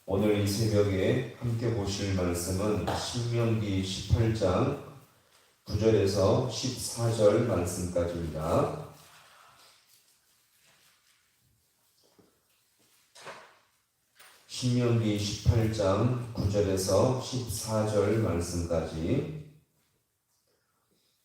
오늘 이 새벽에 함께 보실 말씀은 신명기 18장 9절에서 14절 말씀까지입니다. 신명기 18장 9절에서 14절 말씀까지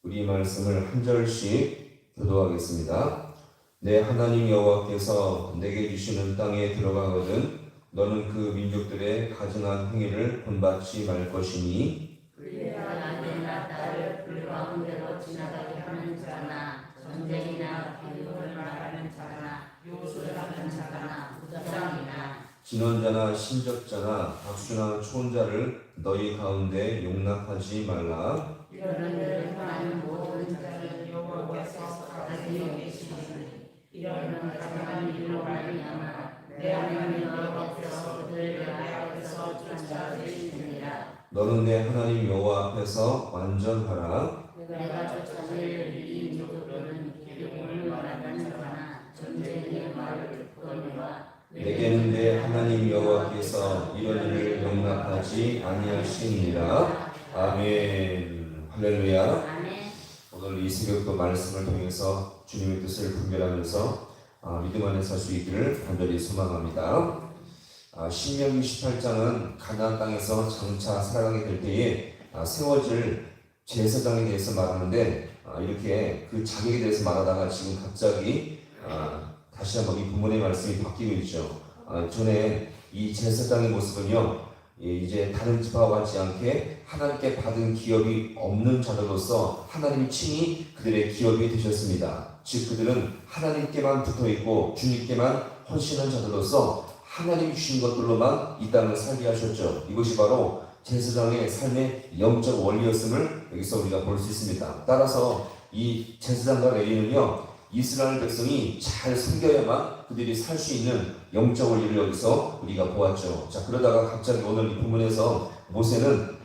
우리 말씀을 한 절씩 교도하겠습니다. 내 하나님 여호와께서 내게 주시는 땅에 들어가거든 너는 그 민족들의 가증한 행위를 본받지 말 것이니 그들과 아내나 딸을 그 가운데로 지나가게 하는 자나 전쟁이나 비극을 말하는 자나 요술을 하는 자나 무장이나 진원자나 신적자나 박수나 초혼자를 너희 가운데 용납하지 말라. 이런 일을 행하는 모든 자를 여호와께서 가지고 계시니 이런 가증한 일로 말미암아 내 하나님 여호와께서 그들을 내 앞에서 쫓아내시느니라. 너는 내 하나님 여호와 앞에서 완전하라. 내가 쫓아낼 이 민족들은 기름을 말하는 자나 전쟁의 말을 듣거니와 내게는 내 하나님 여호와께서 이런 일을 용납하지 아니하시니라. 아멘. 할렐루야. 아멘. 오늘 이 새벽도 말씀을 통해서 주님의 뜻을 분별하면서 믿음 안에 살 수 있기를 간절히 소망합니다. 신명기 18장은 가나안 땅에서 장차 살아가게 될 때에 세워질 제사장에 대해서 말하는데 이렇게 그 자격에 대해서 말하다가 지금 갑자기 다시 한번 이 본문의 말씀이 바뀌고 있죠. 전에 이 제사장의 모습은요, 이제 다른 지파와 같지 않게 하나님께 받은 기업이 없는 자들로서 하나님이 친히 그들의 기업이 되셨습니다. 즉 그들은 하나님께만 붙어있고 주님께만 헌신한 자들로서 하나님이 주신 것들로만 이 땅을 살게 하셨죠. 이것이 바로 제사장의 삶의 영적 원리였음을 여기서 우리가 볼 수 있습니다. 따라서 이 제사장과 레위는요, 이스라엘 백성이 잘 섬겨야만 그들이 살 수 있는 영적 원리를 여기서 우리가 보았죠. 자, 그러다가 갑자기 오늘 이 본문에서 모세는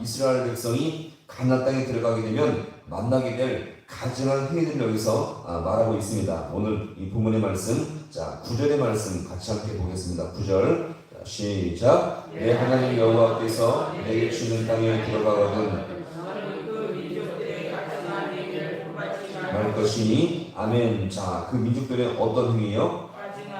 이스라엘 백성이 가나안 땅에 들어가게 되면 만나게 될 가증한 행위들을 여기서 말하고 있습니다. 오늘 이 본문의 말씀, 9절의 말씀 같이 함께 보겠습니다. 9절, 시작. 내 하나님 여호와께서 내게 주는 땅에 들어가거든 말 것이니 아멘. 그 민족들의 어떤 행위요?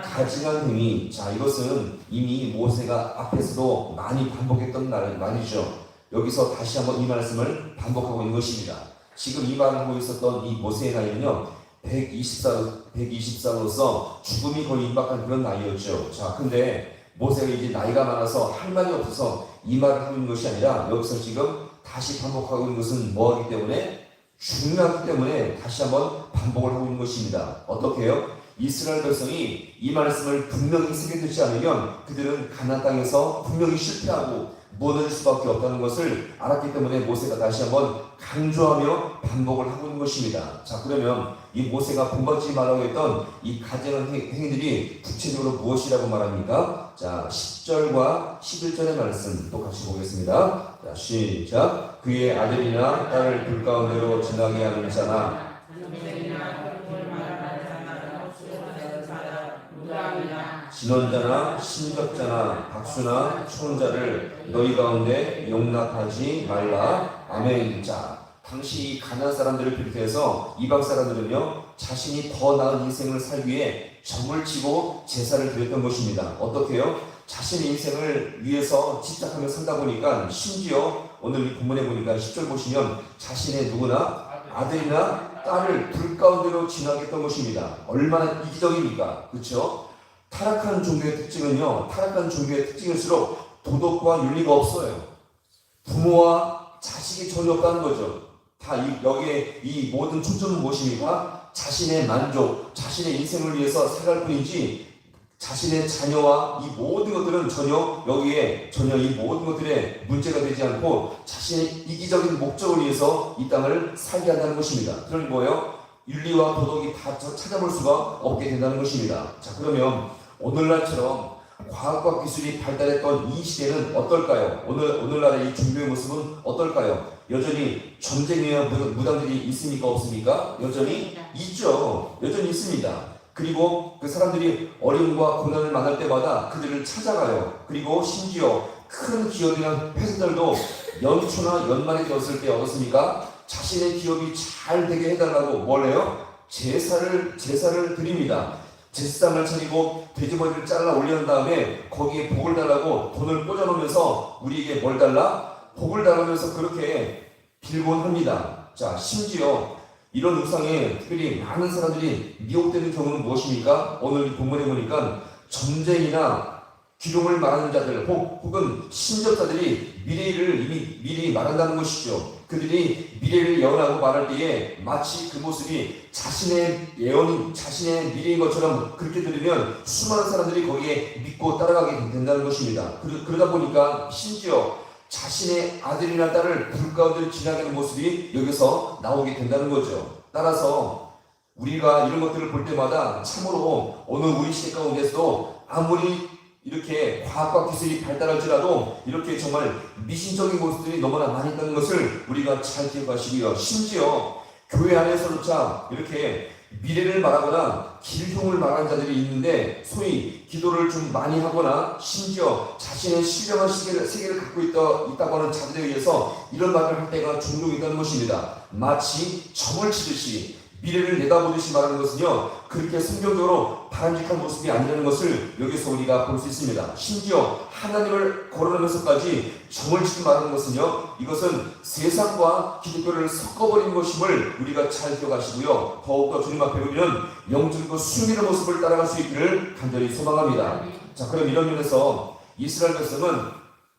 가증한 행위. 이것은 이미 모세가 앞에서도 많이 반복했던 말이죠. 여기서 다시 한번 이 말씀을 반복하고 있는 것입니다. 지금 이 말을 하고 있었던 이 모세의 나이는요, 120살로서 죽음이 거의 임박한 그런 나이였죠. 근데 모세가 이제 나이가 많아서 할 말이 없어서 이 말을 하고 있는 것이 아니라 여기서 지금 다시 반복하고 있는 것은 뭐하기 때문에? 중요하기 때문에 다시 한번 반복을 하고 있는 것입니다. 어떻게 해요? 이스라엘 백성이 이 말씀을 분명히 새겨듣지 않으면 그들은 가나안 땅에서 분명히 실패하고 무너질 수밖에 없다는 것을 알았기 때문에 모세가 다시 한번 강조하며 반복을 하고 있는 것입니다. 그러면 이 모세가 본받지 말라고 했던 이 가증한 행위들이 구체적으로 무엇이라고 말합니까? 10절과 11절의 말씀 또 같이 보겠습니다. 시작. 그의 아들이나 딸을 불 가운데로 지나게 하는 자나 진원자나 신적자나 박수나 초혼자를 너희 가운데 용납하지 말라. 아멘. 당시 가나안 사람들을 비롯해서 이방 사람들은요, 자신이 더 나은 인생을 살기 위해 점을 치고 제사를 드렸던 것입니다. 어떻게 해요? 자신의 인생을 위해서 집착하며 살다 보니까 심지어 오늘 이 본문에 보니까 10절 보시면 자신의 누구나 아들이나 딸을 불 가운데로 지나게 했던 것입니다. 얼마나 이기적입니까? 그렇죠? 타락한 종교의 특징은요, 타락한 종교의 특징일수록 도덕과 윤리가 없어요. 부모와 자식이 전혀 없다는 거죠. 여기에 이 모든 초점은 무엇입니까? 자신의 만족, 자신의 인생을 위해서 살아갈 뿐이지 자신의 자녀와 이 모든 것들은 여기에 이 모든 것들의 문제가 되지 않고 자신의 이기적인 목적을 위해서 이 땅을 살게 한다는 것입니다. 그런 거예요. 윤리와 도덕이 다 찾아볼 수가 없게 된다는 것입니다. 그러면 오늘날처럼 과학과 기술이 발달했던 이 시대는 어떨까요? 오늘날의 이 종교의 모습은 어떨까요? 여전히 전쟁이와 무당들이 있습니까? 없습니까? 여전히 있죠. 여전히 있습니다. 그리고 그 사람들이 어려움과 고난을 만날 때마다 그들을 찾아가요. 그리고 심지어 큰 기업이나 회사들도 연초나 연말이 되었을 때 어떻습니까? 자신의 기업이 잘 되게 해달라고 뭘 해요? 제사를 드립니다. 제사장을 차리고 돼지머리를 잘라 올린 다음에 거기에 복을 달라고 돈을 꽂아놓으면서 우리에게 뭘 달라? 복을 달라면서 그렇게 빌곤 합니다. 자, 심지어 이런 우상에 특별히 많은 사람들이 미혹되는 경우는 무엇입니까? 오늘 본문에 보니까 전쟁이나 기름을 말하는 자들 혹은 신접자들이 미래를 이미 미리 말한다는 것이죠. 그들이 미래를 예언하고 말할 때에 마치 그 모습이 자신의 예언, 자신의 미래인 것처럼 그렇게 들으면 수많은 사람들이 거기에 믿고 따라가게 된다는 것입니다. 그러다 보니까 심지어 자신의 아들이나 딸을 불 가운데 지나가는 모습이 여기서 나오게 된다는 거죠. 따라서 우리가 이런 것들을 볼 때마다 참으로 오늘 우리 시대 가운데서도 아무리 이렇게 과학과 기술이 발달할지라도 이렇게 정말 미신적인 모습들이 너무나 많이 있다는 것을 우리가 잘 기억하시고요. 심지어 교회 안에서조차 이렇게 미래를 말하거나 길흉을 말하는 자들이 있는데 소위 기도를 좀 많이 하거나 심지어 자신의 신령한 세계를 갖고 있다고 하는 자들에 의해서 이런 말을 할 때가 종종 있다는 것입니다. 마치 점을 치듯이 미래를 내다보듯이 말하는 것은요, 그렇게 성경적으로 바람직한 모습이 아니라는 것을 여기서 우리가 볼 수 있습니다. 심지어 하나님을 거론하면서까지 점을 치듯 말하는 것은요, 이것은 세상과 기독교를 섞어버린 것임을 우리가 잘 기억하시고요. 더욱더 주님 앞에 우리는 영적이고 순결한 모습을 따라갈 수 있기를 간절히 소망합니다. 자, 그럼 이런 면에서 이스라엘 백성은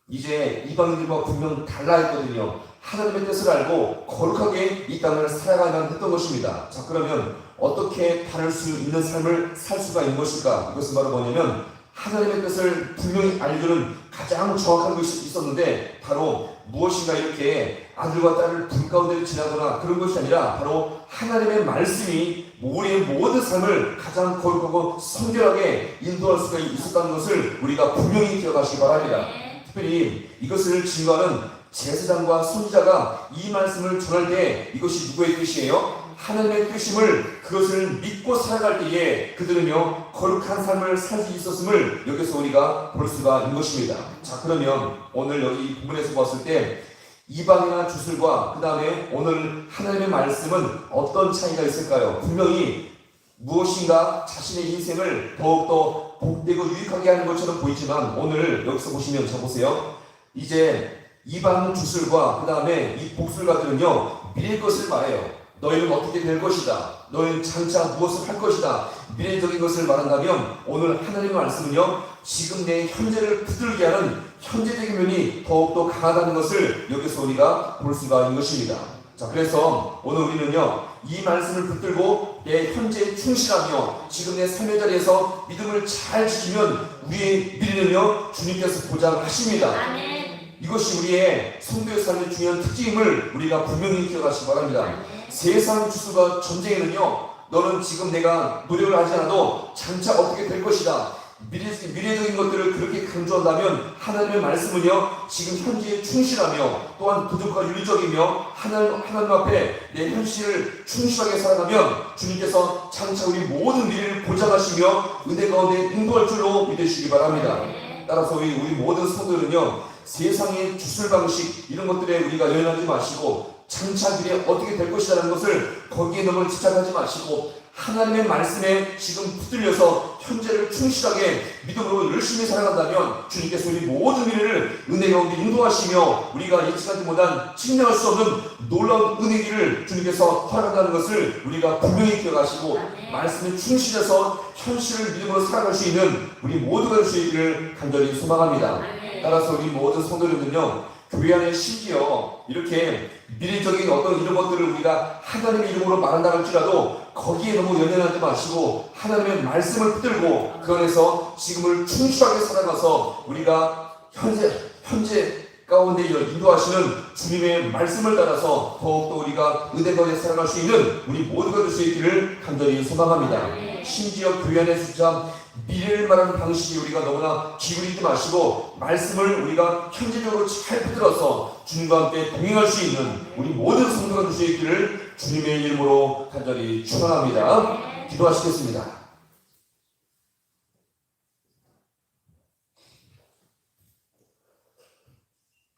이제 이방인들과 분명 달라했거든요. 하나님의 뜻을 알고 거룩하게 이 땅을 살아가야만 했던 것입니다. 자, 그러면 어떻게 다를 수 있는 삶을 살 수가 있는 것일까? 이것은 바로 뭐냐면 하나님의 뜻을 분명히 알려주는 가장 정확한 것이 있었는데 바로 무엇인가 이렇게 아들과 딸을 불 가운데 지나거나 그런 것이 아니라 바로 하나님의 말씀이 우리의 모든 삶을 가장 거룩하고 성결하게 인도할 수가 있었다는 것을 우리가 분명히 기억하시기 바랍니다. 특별히 이것을 증거하는 제사장과 선지자가 이 말씀을 전할 때 이것이 누구의 뜻이에요? 하나님의 뜻임을 그것을 믿고 살아갈 때에 그들은요 거룩한 삶을 살 수 있었음을 여기서 우리가 볼 수가 있는 것입니다. 자, 그러면 오늘 여기 부분에서 봤을 때 이방이나 주술과 그 다음에 오늘 하나님의 말씀은 어떤 차이가 있을까요? 분명히 무엇인가 자신의 인생을 더욱더 복되고 유익하게 하는 것처럼 보이지만 오늘 여기서 보시면 자 보세요. 이제 이방 주술과 그 다음에 이 복술가들은요 미래의 것을 말해요. 너희는 어떻게 될 것이다. 너희는 장차 무엇을 할 것이다. 미래적인 것을 말한다면 오늘 하나님의 말씀은요 지금 내 현재를 붙들게 하는 현재적인 면이 더욱더 강하다는 것을 여기서 우리가 볼 수가 있는 것입니다. 자, 그래서 오늘 우리는요 이 말씀을 붙들고 내 현재에 충실하며 지금 내 삶의 자리에서 믿음을 잘 지키면 우리의 미래는요 주님께서 보장하십니다. 아멘. 이것이 우리의 성도의 삶의 중요한 특징임을 우리가 분명히 기억하시기 바랍니다. 세상 주술과 전쟁에는요 너는 지금 내가 노력을 하지 않아도 장차 어떻게 될 것이다. 미래적인 것들을 그렇게 강조한다면 하나님의 말씀은요 지금 현재에 충실하며 또한 도덕과 윤리적이며 하나님 앞에 내 현실을 충실하게 살아가면 주님께서 장차 우리 모든 미래를 보장하시며 은혜 가운데 인도할 줄로 믿으시기 바랍니다. 따라서 우리 모든 성도들은요 세상의 주술 방식 이런 것들에 우리가 연연하지 마시고 장차 미래 어떻게 될 것이라는 것을 거기에 너무 집착하지 마시고 하나님의 말씀에 지금 붙들려서 현재를 충실하게 믿음으로 열심히 살아간다면 주님께서 우리 모든 미래를 은혜 가운데 인도하시며 우리가 예측하지 못한 측량할 수 없는 놀라운 은혜기를 주님께서 허락한다는 것을 우리가 분명히 기억하시고 말씀에 충실해서 현실을 믿음으로 살아갈 수 있는 우리 모두가 될 수 있기를 간절히 소망합니다. 따라서 우리 모든 성도님들은요 교회 안에 심지어 이렇게 미래적인 어떤 이런 것들을 우리가 하나님의 이름으로 말한다 할지라도 거기에 너무 연연하지 마시고 하나님의 말씀을 붙들고 그 안에서 지금을 충실하게 살아가서 우리가 현재 가운데 인도하시는 주님의 말씀을 따라서 더욱더 우리가 은혜 가운데 살아갈 수 있는 우리 모두가 될 수 있기를 간절히 소망합니다. 심지어 교회 안에서 미래를 말하는 방식이 우리가 너무나 기울이지 마시고 말씀을 우리가 현재적으로 잘 붙들어서 주님과 함께 동행할 수 있는 우리 모든 성도가 될 수 있기를 주님의 이름으로 간절히 축원합니다. 기도하시겠습니다.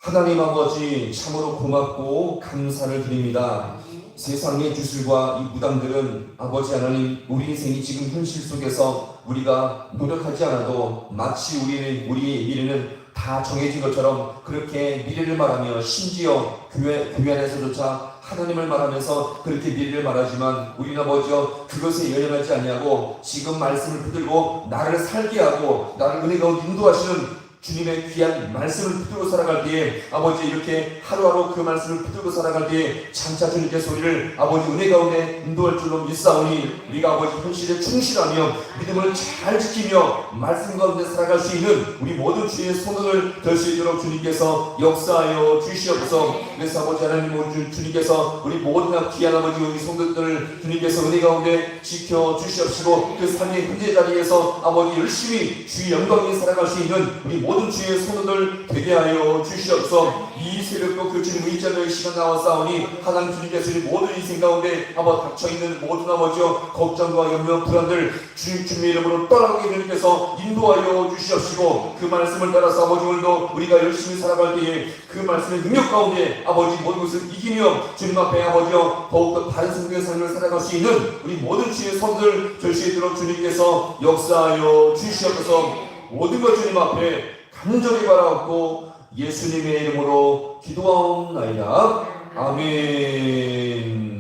하나님 아버지 참으로 고맙고 감사를 드립니다. 세상의 주술과 이 무당들은 아버지 하나님 우리 인생이 지금 현실 속에서 우리가 노력하지 않아도 마치 우리의 미래는 다 정해진 것처럼 그렇게 미래를 말하며 심지어 교회 안에서조차 하나님을 말하면서 그렇게 미래를 말하지만 우리는 아버지여 그것에 연연하지 아니하고 지금 말씀을 붙들고 나를 살게 하고 나를 은혜 가운데 인도하시는 주님의 귀한 말씀을 붙들고 살아갈 때에 아버지 이렇게 하루하루 그 말씀을 붙들고 살아갈 때에 장차 주님께서 우리를 아버지 은혜 가운데 인도할 줄로 믿사오니 우리가 아버지 현실에 충실하며 믿음을 잘 지키며 말씀 가운데 살아갈 수 있는 우리 모든 주의 손을 들 수 있도록 주님께서 역사하여 주시옵소서. 그래서 아버지 하나님 우리 주님께서 우리 모든 귀한 아버지 우리 성도들을 주님께서 은혜 가운데 지켜 주시옵시고 그 삶의 현재 자리에서 아버지 열심히 주의 영광에 살아갈 수 있는 우리 모든 주의 성도들 되게 하여 주시옵소서. 이 새벽도 그 주님 의자의 시간 나왔사오니 하나님 주님께서 우리 모든 인생 가운데 아버지 닥쳐있는 모든 아버지여 걱정과 염려 불안들 주님의 이름으로 떠나가게 주님께서 인도하여 주시옵시고 그 말씀을 따라서 아버지 오늘도 우리가 열심히 살아갈 때에 그 말씀의 능력 가운데 아버지 모든 것을 이기며 주님 앞에 아버지여 더욱더 다른 성경의 삶을 살아갈 수 있는 우리 모든 주의 성도들 될 수 있도록 주님께서 역사하여 주시옵소서. 모든 것 주님 앞에 간절히 바라옵고 예수님의 이름으로 기도하옵나이다. 아멘.